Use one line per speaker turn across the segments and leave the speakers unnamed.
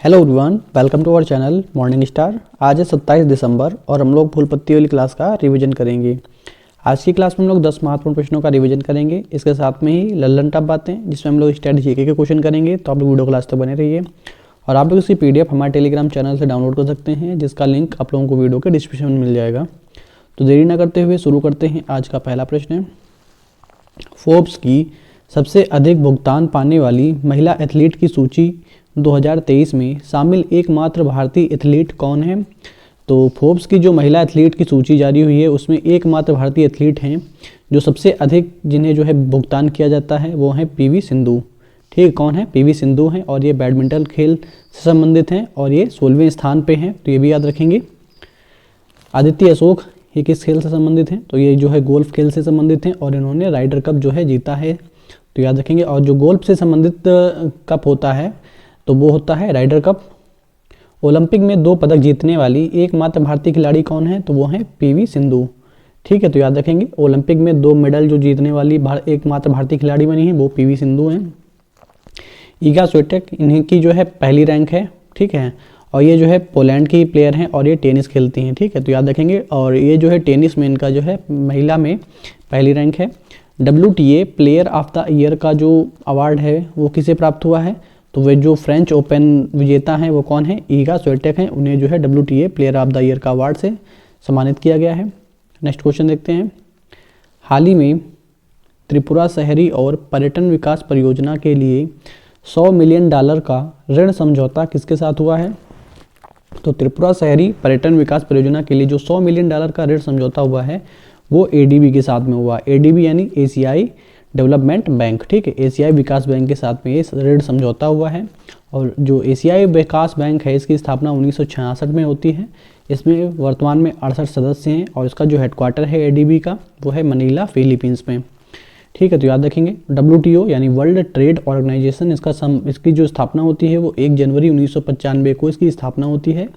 Hello everyone, welcome to our channel morning star. आज है 27 दिसंबर और हम लोग फूल पत्ती वाली क्लास का रिवीजन करेंगे। आज की क्लास में हम लोग 10 महत्वपूर्ण प्रश्नों का रिवीजन करेंगे। इसके साथ में ही लल्लन टॉप बातें, जिसमें हम लोग स्टैटिक जीके के क्वेश्चन करेंगे। तो आप लोग वीडियो क्लास तक बने रहिए और आप लोग इसकी PDF हमारे टेलीग्राम चैनल से डाउनलोड कर सकते हैं, जिसका लिंक आप लोगों को वीडियो के डिस्क्रिप्शन में मिल जाएगा। तो देरी न करते हुए शुरू करते हैं। आज का पहला प्रश्न है, फोर्ब्स की सबसे अधिक भुगतान पाने वाली महिला एथलीट की सूची 2023 में शामिल एकमात्र भारतीय एथलीट कौन है? तो फोर्ब्स की जो महिला एथलीट की सूची जारी हुई है, उसमें एकमात्र भारतीय एथलीट हैं जो सबसे अधिक जिन्हें जो है भुगतान किया जाता है, वो है PV सिंधु। ठीक, कौन है? PV सिंधु हैं और ये बैडमिंटन खेल से संबंधित हैं और ये 16वें स्थान पे हैं, तो ये भी याद रखेंगे। आदित्य अशोक, ये किस खेल से संबंधित हैं? तो ये जो है गोल्फ खेल से संबंधित हैं और इन्होंने राइडर कप जो है जीता है, तो याद रखेंगे। और जो गोल्फ से संबंधित कप होता है तो वो होता है राइडर कप। ओलंपिक में 2 पदक जीतने वाली एकमात्र भारतीय खिलाड़ी कौन है? तो वो है PV सिंधु। ठीक है, तो याद रखेंगे ओलंपिक में 2 मेडल जो जीतने वाली एकमात्र भारतीय खिलाड़ी बनी है वो PV सिंधु हैं। ईगा स्विएटेक, इन्हीं की जो है पहली रैंक है। ठीक है, और ये जो है पोलैंड की प्लेयर हैं और ये टेनिस खेलती हैं। ठीक है, तो याद रखेंगे। और ये जो है टेनिस में इनका जो है महिला में पहली रैंक है। WTA player of the year का जो अवार्ड है वो किसे प्राप्त हुआ है? तो वे जो फ्रेंच ओपन विजेता हैं वो कौन है? ईगा स्विएटेक हैं। उन्हें जो है WTA player of the year का अवार्ड से सम्मानित किया गया है। नेक्स्ट क्वेश्चन देखते हैं। हाल ही में त्रिपुरा शहरी और पर्यटन विकास परियोजना के लिए $100 मिलियन का ऋण समझौता किसके साथ हुआ है? तो त्रिपुरा शहरी पर्यटन विकास परियोजना के लिए जो $100 मिलियन का ऋण समझौता हुआ है वो ADB के साथ में हुआ। ADB यानी एशियाई डेवलपमेंट बैंक। ठीक है, एशियाई विकास बैंक के साथ में ये ऋण समझौता हुआ है। और जो एशियाई विकास बैंक है, इसकी स्थापना 1966 में होती है। इसमें वर्तमान में 68 सदस्य हैं और इसका जो हेडक्वार्टर है ADB का वो है मनीला, फिलीपींस में। ठीक है, तो याद रखेंगे। WTO यानी वर्ल्ड ट्रेड ऑर्गेनाइजेशन, इसकी जो स्थापना होती है वो 1 जनवरी 1995 को इसकी स्थापना होती है।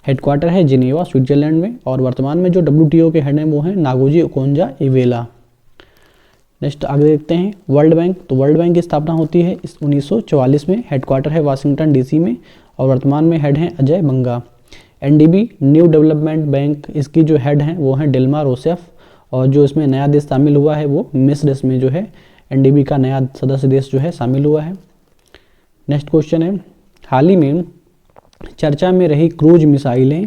हेडक्वार्टर है जिनेवा, स्विट्जरलैंड में। और वर्तमान में जो WTO के हेड हैं वो हैं नागोजी ओकोंजा इवेला। नेक्स्ट आगे देखते हैं। वर्ल्ड बैंक, तो वर्ल्ड बैंक की स्थापना होती है 1944 में। हेडक्वार्टर है वाशिंगटन DC में और वर्तमान में हेड हैं अजय बंगा। NDB न्यू डेवलपमेंट बैंक, इसकी जो हेड हैं वो हैं डिल्मा रोसेफ। और जो इसमें नया देश शामिल हुआ है वो मिस्र, इसमें जो है NDB का नया सदस्य देश जो है शामिल हुआ है। नेक्स्ट क्वेश्चन है, हाल ही में चर्चा में रही क्रूज मिसाइलें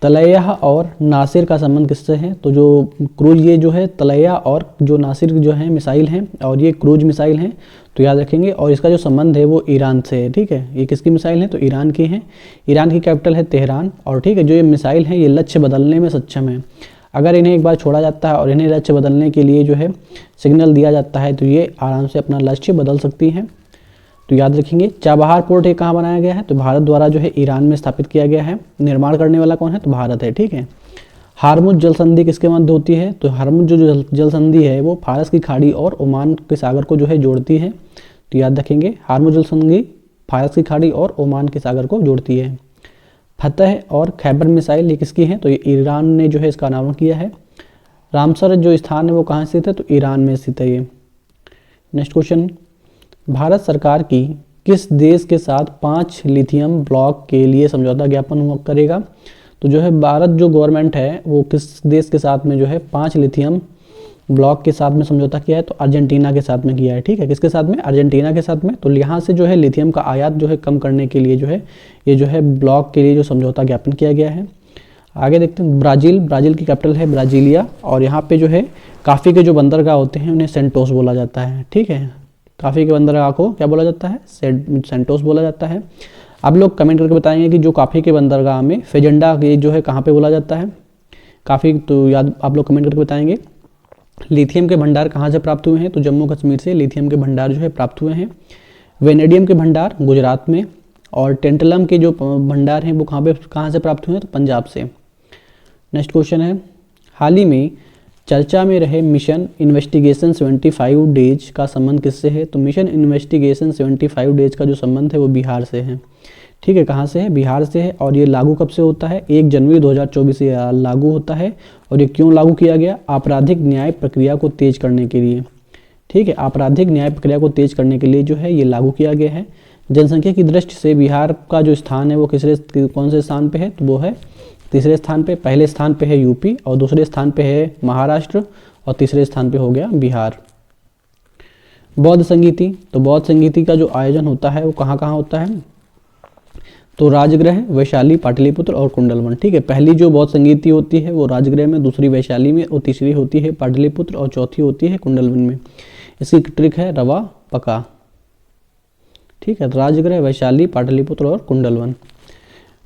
तलैया और नासिर का संबंध किससे है? तो जो क्रूज, ये जो है तलैया और जो नासिर जो है मिसाइल हैं और ये क्रूज मिसाइल हैं, तो याद रखेंगे। और इसका जो संबंध है वो ईरान से है। ठीक है, ये किसकी मिसाइल है? तो ईरान की हैं। ईरान की कैपिटल है तेहरान। और ठीक है, जो ये मिसाइल हैं ये लक्ष्य बदलने में सक्षम है। अगर इन्हें एक बार छोड़ा जाता है और इन्हें लक्ष्य बदलने के लिए जो है सिग्नल दिया जाता है तो ये आराम से अपना लक्ष्य बदल सकती हैं। तो याद रखेंगे। चाबहार पोर्ट ये कहाँ बनाया गया है? तो भारत द्वारा जो है ईरान में स्थापित किया गया है। निर्माण करने वाला कौन है? तो भारत है। ठीक है, हार्मुज जल संधि किसके मध्य होती है? तो हार्मुज जो जल संधि है वो फारस की खाड़ी और ओमान के सागर को जो है जोड़ती है। तो याद रखेंगे, हार्मुज जल संधि फारस की खाड़ी और ओमान के सागर को जोड़ती है। फतह और खैबर मिसाइल ये किसकी है? तो ये ईरान ने जो है इसका अनावरण किया है। रामसर जो स्थान है वो कहाँ स्थित है? तो ईरान में स्थित है ये। नेक्स्ट क्वेश्चन, भारत सरकार की किस देश के साथ 5 लिथियम ब्लॉक के लिए समझौता ज्ञापन हुआ करेगा? तो जो है भारत जो गवर्नमेंट है वो किस देश के साथ में जो है 5 लिथियम ब्लॉक के साथ में समझौता किया है? तो अर्जेंटीना के साथ में किया है। ठीक है, किसके साथ में? अर्जेंटीना के साथ में। तो यहाँ से जो है लिथियम का आयात जो है कम करने के लिए जो है ये जो है ब्लॉक के लिए जो समझौता ज्ञापन किया गया है। आगे देखते हैं। ब्राज़ील की कैपिटल है ब्राज़ीलिया और यहाँ पे जो है काफ़ी के जो बंदरगाह होते हैं उन्हें सेंटोस बोला जाता है। ठीक है, काफ़ी के बंदरगाह को क्या बोला जाता है? सेंटोस बोला जाता है। आप लोग कमेंट करके बताएंगे कि जो काफ़ी के बंदरगाह में फेजेंडा ये जो है कहाँ पे बोला जाता है? काफ़ी, तो याद आप लोग कमेंट करके बताएंगे। लिथियम के भंडार कहाँ से प्राप्त हुए हैं? तो जम्मू कश्मीर से लिथियम के भंडार जो है प्राप्त हुए हैं। वेनेडियम के भंडार गुजरात में। और टेंटलम के जो भंडार हैं वो कहाँ से प्राप्त हुए हैं? तो पंजाब से। नेक्स्ट क्वेश्चन है, हाल ही में चर्चा में रहे मिशन इन्वेस्टिगेशन 75 डेज का संबंध किससे है? तो मिशन इन्वेस्टिगेशन 75 डेज का जो संबंध है वो बिहार से है। ठीक है, कहाँ से है? बिहार से है। और ये लागू कब से होता है? 1 जनवरी 2024 से लागू होता है। और ये क्यों लागू किया गया? आपराधिक न्याय प्रक्रिया को तेज करने के लिए। ठीक है, आपराधिक न्याय प्रक्रिया को तेज करने के लिए जो है ये लागू किया गया है। जनसंख्या की दृष्टि से बिहार का जो स्थान है वो कौन से स्थान पे है, तो वो है तीसरे स्थान पे। पहले स्थान पे है यूपी और दूसरे स्थान पे है महाराष्ट्र और तीसरे स्थान पे हो गया बिहार। बौद्ध संगीति, तो बौद्ध संगीति का जो आयोजन होता है वो कहाँ कहाँ होता है, तो राजगृह, वैशाली, पाटलिपुत्र और कुंडलवन। ठीक है, पहली जो बौद्ध संगीति होती है वो राजगृह में, दूसरी वैशाली में और तीसरी होती है पाटलिपुत्र और चौथी होती है कुंडलवन में। इसकी ट्रिक है रवा पका। ठीक है, राजगृह, वैशाली, पाटलिपुत्र और कुंडलवन।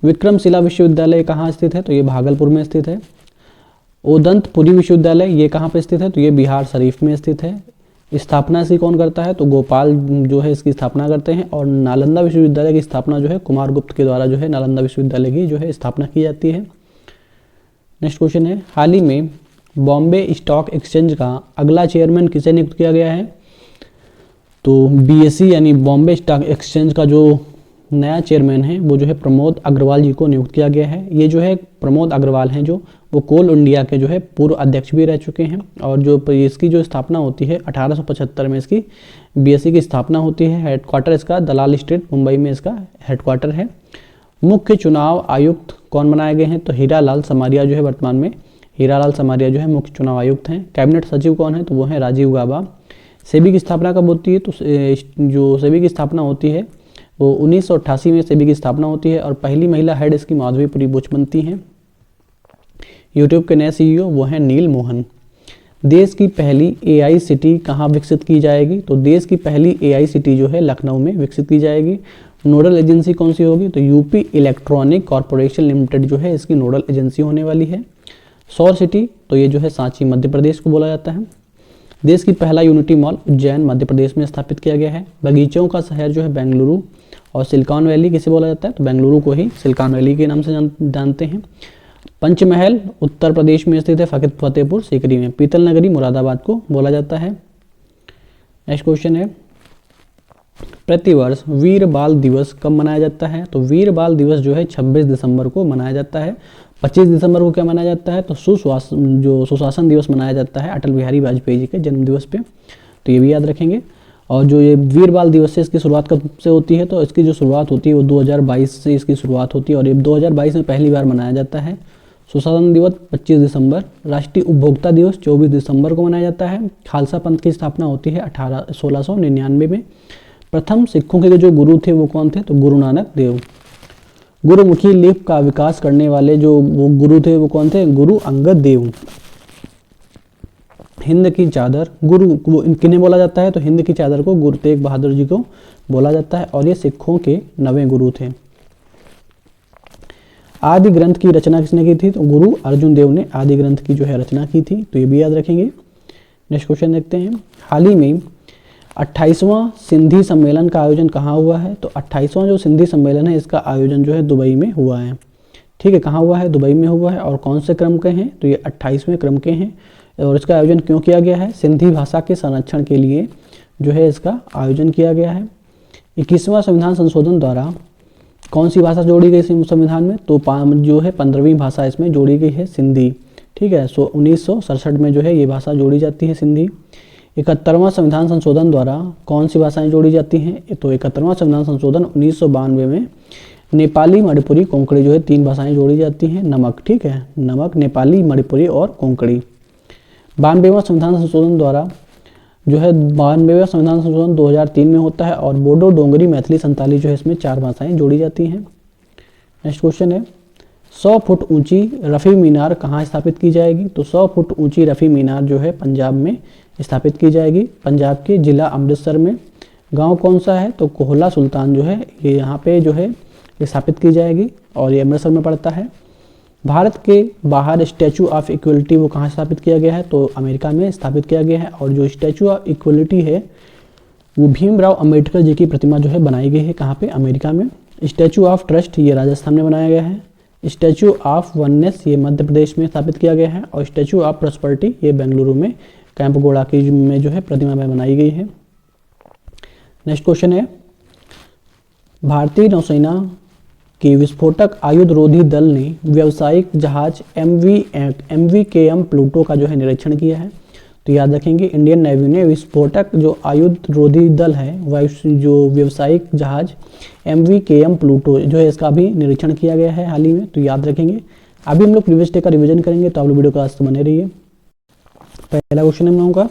विक्रमशिला विश्वविद्यालय कहाँ स्थित है, तो ये भागलपुर में स्थित है। ओदंतपुरी विश्वविद्यालय ये कहाँ पे स्थित है, तो ये बिहार शरीफ में स्थित है। स्थापना इसकी कौन करता है, तो गोपाल जो है इसकी स्थापना करते हैं। और नालंदा विश्वविद्यालय की स्थापना जो है कुमारगुप्त के द्वारा जो है नालंदा विश्वविद्यालय की जो है स्थापना की जाती है। नेक्स्ट क्वेश्चन है, हाल ही में बॉम्बे स्टॉक एक्सचेंज का अगला चेयरमैन किसे नियुक्त किया गया है, तो BSE यानी बॉम्बे स्टॉक एक्सचेंज का जो नया चेयरमैन है वो जो है प्रमोद अग्रवाल जी को नियुक्त किया गया है। ये जो है प्रमोद अग्रवाल हैं जो वो कोल इंडिया के जो है पूर्व अध्यक्ष भी रह चुके हैं। और जो इसकी जो स्थापना होती है 1875 में इसकी BSE की स्थापना होती है। हेडक्वार्टर इसका दलाल स्ट्रीट मुंबई में इसका हेडक्वार्टर है। मुख्य चुनाव आयुक्त कौन बनाए गए हैं, तो हीरालाल समारिया जो है वर्तमान में हीरालाल समारिया जो है मुख्य चुनाव आयुक्त हैं। कैबिनेट सचिव कौन है, तो वो है राजीव गाबा। सेबी की स्थापना कब होती है, तो जो सेबी की स्थापना होती है वो 1988 में सेबी की स्थापना होती है और पहली महिला हेड इसकी माधवीपुरी बुच बनती हैं। यूट्यूब के नए CEO वो हैं नील मोहन। देश की पहली AI सिटी कहाँ विकसित की जाएगी, तो देश की पहली AI सिटी जो है लखनऊ में विकसित की जाएगी। नोडल एजेंसी कौन सी होगी, तो यूपी इलेक्ट्रॉनिक कॉरपोरेशन लिमिटेड जो है इसकी नोडल एजेंसी होने वाली है। सौर सिटी, तो ये जो है सांची मध्य प्रदेश को बोला जाता है। देश की पहला यूनिटी मॉल उज्जैन मध्य प्रदेश में स्थापित किया गया है। बगीचों का शहर जो है बेंगलुरु। और सिलिकॉन वैली किसे बोला जाता है, तो बेंगलुरु को ही सिलिकॉन वैली के नाम से जानते हैं। पंचमहल उत्तर प्रदेश में स्थित है फतेहपुर सीकरी में। पीतल नगरी मुरादाबाद को बोला जाता है। नेक्स्ट क्वेश्चन है, प्रतिवर्ष वीर बाल दिवस कब मनाया जाता है, तो वीर बाल दिवस जो है 26 दिसंबर को मनाया जाता है। 25 दिसंबर को क्या मनाया जाता है, तो सुशासन दिवस मनाया जाता है अटल बिहारी वाजपेयी जी के जन्म दिवस पे, तो ये भी याद रखेंगे। और जो ये वीर बाल दिवस है इसकी शुरुआत कब से होती है, तो इसकी जो शुरुआत होती है वो 2022 से इसकी शुरुआत होती है और ये 2022 में पहली बार मनाया जाता है। सुशासन दिवस 25 दिसंबर। राष्ट्रीय उपभोक्ता दिवस 24 दिसंबर को मनाया जाता है। खालसा पंथ की स्थापना होती है 1699 में। प्रथम सिखों के जो गुरु थे वो कौन थे, तो गुरु नानक देव। गुरुमुखी लिपि का विकास करने वाले जो वो गुरु थे वो कौन थे, गुरु अंगद देव। हिंद की चादर गुरु किन्हें बोला जाता है, तो हिंद की चादर को गुरु तेग बहादुर जी को बोला जाता है और ये सिखों के 9वें गुरु थे। आदि ग्रंथ की रचना किसने की थी, तो गुरु अर्जुन देव ने आदि ग्रंथ की जो है रचना की थी, तो ये भी याद रखेंगे। नेक्स्ट क्वेश्चन देखते हैं, हाल ही में 28वां सिंधी सम्मेलन का आयोजन कहाँ हुआ है, तो 28वां जो सिंधी सम्मेलन है इसका आयोजन जो है दुबई में हुआ है। ठीक है, कहाँ हुआ है, दुबई में हुआ है। और कौन से क्रम के हैं, तो ये 28वें क्रम के हैं। और इसका आयोजन क्यों किया गया है, सिंधी भाषा के संरक्षण के लिए जो है इसका आयोजन किया गया है। 21वां संविधान संशोधन द्वारा कौन सी भाषा जोड़ी गई संविधान में, तो जो है 15वीं भाषा इसमें जोड़ी गई है सिंधी। ठीक है, 1967 में जो है ये भाषा जोड़ी जाती है सिंधी। 71वां संविधान संशोधन द्वारा कौन सी भाषाएं जोड़ी जाती हैं, तो 71वां संविधान संशोधन 1992 में नेपाली, मणिपुरी, कोंकणी जो है 3 भाषाएं जोड़ी जाती हैं। नमक, ठीक है, नमक, नेपाली, मणिपुरी और कोंकणी। 92वां संविधान संशोधन द्वारा जो है 92वां संविधान संशोधन 2003 में होता है और बोडो, डोंगरी, मैथिली, संताली जो है इसमें 4 भाषाएं जोड़ी जाती हैं। नेक्स्ट क्वेश्चन है, 100 फुट ऊंची रफ़ी मीनार कहाँ स्थापित की जाएगी, तो 100 फुट ऊंची रफ़ी मीनार जो है पंजाब में स्थापित की जाएगी। पंजाब के जिला अमृतसर में। गांव कौन सा है, तो कोहला सुल्तान जो है ये यहाँ पे जो है स्थापित की जाएगी और ये अमृतसर में पड़ता है। भारत के बाहर स्टैचू ऑफ इक्वलिटी वो कहाँ स्थापित किया गया है, तो अमेरिका में स्थापित किया गया है। और जो स्टैचू ऑफ इक्वलिटी है वो भीमराव अंबेडकर जी की प्रतिमा जो है बनाई गई है, कहाँ पे, अमेरिका में। स्टैचू ऑफ ट्रस्ट ये राजस्थान में बनाया गया है। स्टैचू ऑफ वननेस ये मध्य प्रदेश में स्थापित किया गया है और स्टैचू ऑफ प्रॉस्पेरिटी ये बेंगलुरु में कैंपगोड़ा की में जो है प्रतिमा में बनाई गई है। नेक्स्ट क्वेश्चन है, भारतीय नौसेना के विस्फोटक आयुध रोधी दल ने व्यावसायिक जहाज MV KM प्लूटो का जो है निरीक्षण किया है। तो याद रखेंगे इंडियन नेवी ने विस्फोटक जो आयुध रोधी दल है, जो व्यवसायिक जहाज MV-KM प्लूटो जो है, इसका भी निरीक्षण किया गया है हाल ही में, तो याद रखेंगे। अभी हम लोग प्रीवियस डे का रिवीजन करेंगे, तो आप लोग वीडियो क्लास बने रहिए। पहला क्वेश्चन हम लोगों का,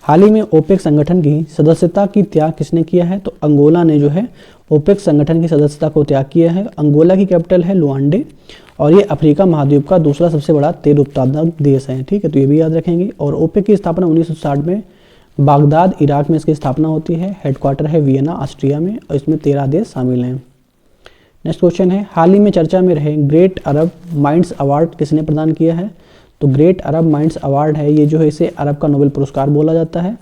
हाल ही में ओपेक संगठन की सदस्यता की त्याग किसने किया है? तो अंगोला ने जो है ओपेक संगठन की सदस्यता को त्याग किया है। अंगोला की कैपिटल है लुआंडे और ये अफ्रीका महाद्वीप का दूसरा सबसे बड़ा तेल उत्पादक देश है, ठीक है, तो ये भी याद रखेंगे। और ओपेक की स्थापना 1960 में बागदाद इराक में इसकी स्थापना होती है। हेडक्वार्टर है वियना ऑस्ट्रिया में और इसमें 13 देश शामिल हैं। नेक्स्ट क्वेश्चन है, हाल ही में चर्चा में रहे ग्रेट अरब माइंड्स अवार्ड किसने प्रदान किया है? तो ग्रेट अरब माइंड्स अवार्ड है, ये जो है इसे अरब का नोबेल पुरस्कार बोला जाता है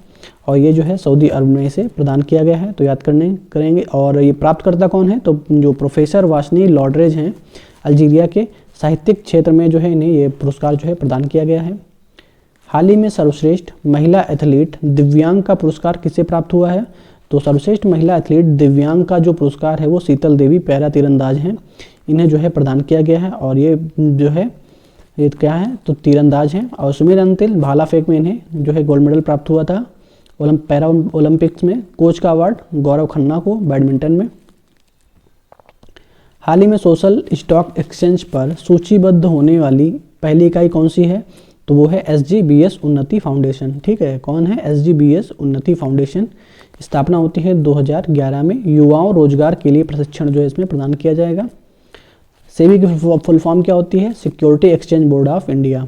और ये जो है सऊदी अरब में इसे प्रदान किया गया है, तो याद करेंगे। और ये प्राप्तकर्ता कौन है? तो जो प्रोफेसर वासनी लॉड्रेज हैं अल्जीरिया के साहित्यिक क्षेत्र में जो है इन्हें ये पुरस्कार जो है प्रदान किया गया है। हाल ही में सर्वश्रेष्ठ महिला एथलीट दिव्यांग का पुरस्कार किसे प्राप्त हुआ है? तो सर्वश्रेष्ठ महिला एथलीट दिव्यांग का जो पुरस्कार है वो शीतल देवी पैरा तीरंदाज हैं, इन्हें जो है प्रदान किया गया है। और ये जो है ये क्या है? तो तीरंदाज हैं। और सुमीर अंतिल भाला फेंक में इन्हें जो है गोल्ड मेडल प्राप्त हुआ था पैरा ओलंपिक्स में। कोच का अवार्ड गौरव खन्ना को बैडमिंटन में। हाल ही में सोशल स्टॉक एक्सचेंज पर सूचीबद्ध होने वाली पहली इकाई कौन सी है? तो वो है SGBS उन्नति फाउंडेशन, ठीक है। कौन है? SGBS उन्नति फाउंडेशन। स्थापना होती है 2011 में। युवाओं रोजगार के लिए प्रशिक्षण जो है इसमें प्रदान किया जाएगा। सेबी की फुल फॉर्म क्या होती है? Security exchange board of India.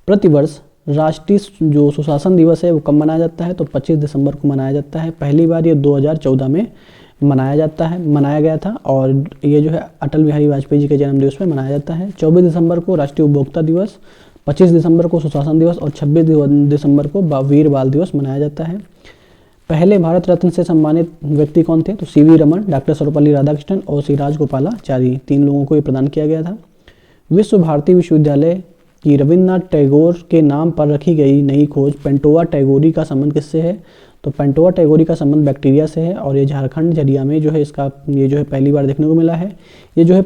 प्रतिवर्ष राष्ट्रीय जो सुशासन दिवस है वो कब मनाया जाता है? तो 25 दिसंबर को मनाया जाता है। पहली बार ये 2014 में मनाया गया था और ये जो है अटल बिहारी वाजपेयी जी के जन्म दिवस पर मनाया जाता है। 24 दिसंबर को राष्ट्रीय उपभोक्ता दिवस, 25 दिसंबर को सुशासन दिवस और 26 दिसंबर को वीर बाल दिवस मनाया जाता है। पहले भारत रत्न से सम्मानित व्यक्ति कौन थे? तो CV रमन, डॉक्टर सर्वपल्ली राधाकृष्णन और श्री राजगोपालाचारी, 3 लोगों को ये प्रदान किया गया था। विश्व भारती विश्वविद्यालय की रविन्द्रनाथ टैगोर के नाम पर रखी गई नई खोज पेंटोआ टैगोरी का संबंध किससे है? तो पेंटोआ टैगोरी का संबंध बैक्टीरिया से है और ये झारखंड झरिया में जो है ये जो है पहली बार देखने को मिला है। ये जो है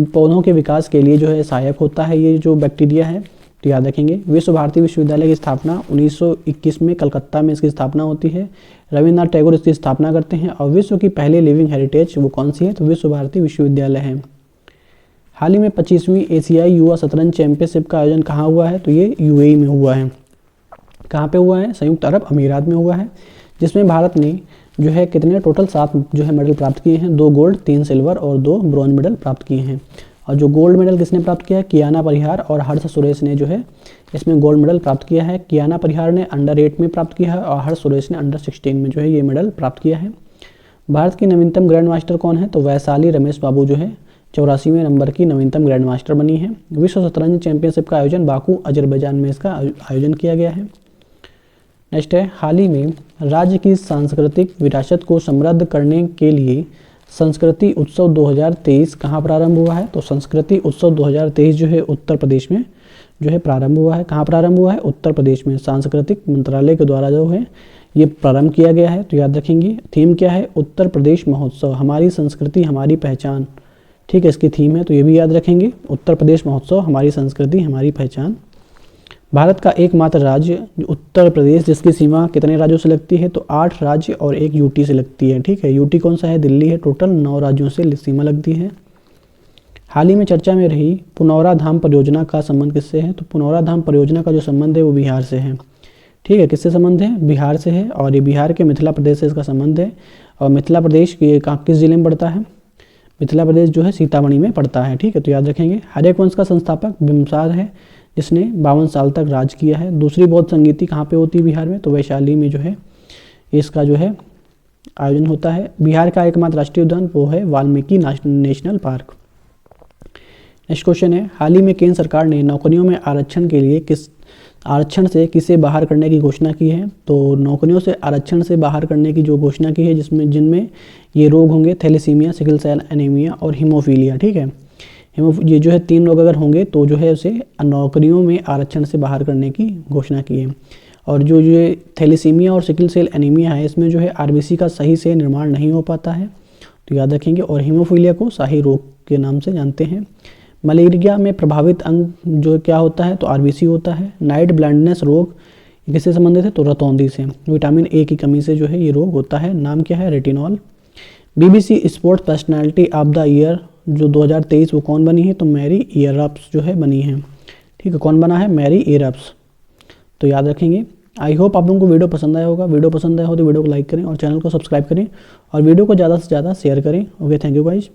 पौधों के विकास के लिए जो है सहायक होता है ये जो बैक्टीरिया है, तो याद रखेंगे। विश्व भारती विश्वविद्यालय की स्थापना 1921 में कलकत्ता में इसकी स्थापना होती है। रविन्द्रनाथ टैगोर इसकी स्थापना करते हैं। और विश्व की पहली लिविंग हेरिटेज वो कौन सी है? तो विश्व भारती विश्वविद्यालय है। हाल ही में 25वीं एशियाई युवा शतरंज चैंपियनशिप का आयोजन कहाँ हुआ है? तो ये UAE में हुआ है। कहाँ पे हुआ है? संयुक्त अरब अमीरात में हुआ है, जिसमें भारत ने जो है कितने टोटल 7 जो है मेडल प्राप्त किए हैं। 2 गोल्ड, 3 सिल्वर और 2 ब्रॉन्ज मेडल प्राप्त किए हैं। और जो गोल्ड मेडल किसने प्राप्त किया है? कियाना परिहार और हर्ष सुरेश ने जो है इसमें गोल्ड मेडल प्राप्त किया है। कियाना परिहार ने अंडर-8 में प्राप्त किया है और हर्ष सुरेश ने अंडर-16 में जो है ये मेडल प्राप्त किया है। भारत की नवीनतम ग्रैंड मास्टर कौन है? तो वैशाली रमेश बाबू जो है 84वें नंबर की नवीनतम ग्रैंड मास्टर बनी है। विश्व शतरंज चैंपियनशिप का आयोजन बाकू अजरबैजान में इसका आयोजन किया गया है। नेक्स्ट है, हाल ही में राज्य की सांस्कृतिक विरासत को समृद्ध करने के लिए संस्कृति उत्सव 2023 कहाँ प्रारंभ हुआ है? तो संस्कृति उत्सव 2023 जो है उत्तर प्रदेश में जो है प्रारंभ हुआ है। कहाँ प्रारंभ हुआ है? उत्तर प्रदेश में। सांस्कृतिक मंत्रालय के द्वारा जो है ये प्रारंभ किया गया है, तो याद रखेंगे। थीम क्या है? उत्तर प्रदेश महोत्सव, हमारी संस्कृति हमारी पहचान, ठीक है, इसकी थीम है, तो ये भी याद रखेंगे। उत्तर प्रदेश महोत्सव, हमारी संस्कृति हमारी पहचान। भारत का एकमात्र राज्य उत्तर प्रदेश, जिसकी सीमा कितने राज्यों से लगती है? तो 8 राज्य और 1 UT से लगती है, ठीक है। UT कौन सा है? दिल्ली है। टोटल 9 राज्यों से सीमा लगती है। हाल ही में चर्चा में रही पुनौरा धाम परियोजना का संबंध किससे है? तो पुनौरा धाम परियोजना का जो संबंध है वो बिहार से है, ठीक है। किससे संबंध है? बिहार से है और ये बिहार के मिथिला प्रदेश से इसका संबंध है। और मिथिला प्रदेश किस जिले में पड़ता है? मिथिला प्रदेश जो है सीतामढ़ी में पड़ता है, ठीक है, तो याद रखेंगे। हर्यक वंश का संस्थापक बिंबिसार है, जिसने 52 साल तक राज किया है। दूसरी बौद्ध संगीति कहाँ पे होती है बिहार में? तो वैशाली में जो है इसका जो है आयोजन होता है। बिहार का एकमात्र राष्ट्रीय उद्यान वो है Valmiki national park. Next question है, हाल ही में केंद्र सरकार ने नौकरियों में आरक्षण से किसे बाहर करने की घोषणा की है? तो नौकरियों से आरक्षण से बाहर करने की जो घोषणा की है जिनमें ये रोग होंगे थैलेसीमिया, सिकल सेल एनीमिया और हीमोफीलिया, ठीक है। ये जो है 3 लोग अगर होंगे तो जो है उसे नौकरियों में आरक्षण से बाहर करने की घोषणा की है। और जो ये थैलेसीमिया और सिकल सेल एनीमिया है इसमें जो है RBC का सही से निर्माण नहीं हो पाता है, तो याद रखेंगे। और हीमोफीलिया को शाही रोग के नाम से जानते हैं। मलेरिया में प्रभावित अंग जो क्या होता है? तो RBC होता है। नाइट ब्लाइंडनेस रोग ये किससे संबंधित है? तो रतौंधी से। विटामिन ए की कमी से जो है ये रोग होता है। नाम क्या है? Retinol. BBC sports personality of the year जो 2023 वो कौन बनी है? तो मैरी इयरअप्स जो है बनी है। ठीक है, कौन बना है? मैरी इयरअप्स। तो याद रखेंगे। आई होप आप लोगों को वीडियो पसंद आया होगा। वीडियो पसंद आया हो तो वीडियो को लाइक करें और चैनल को सब्सक्राइब करें और वीडियो को ज़्यादा से ज़्यादा शेयर करें। Okay, thank you guys.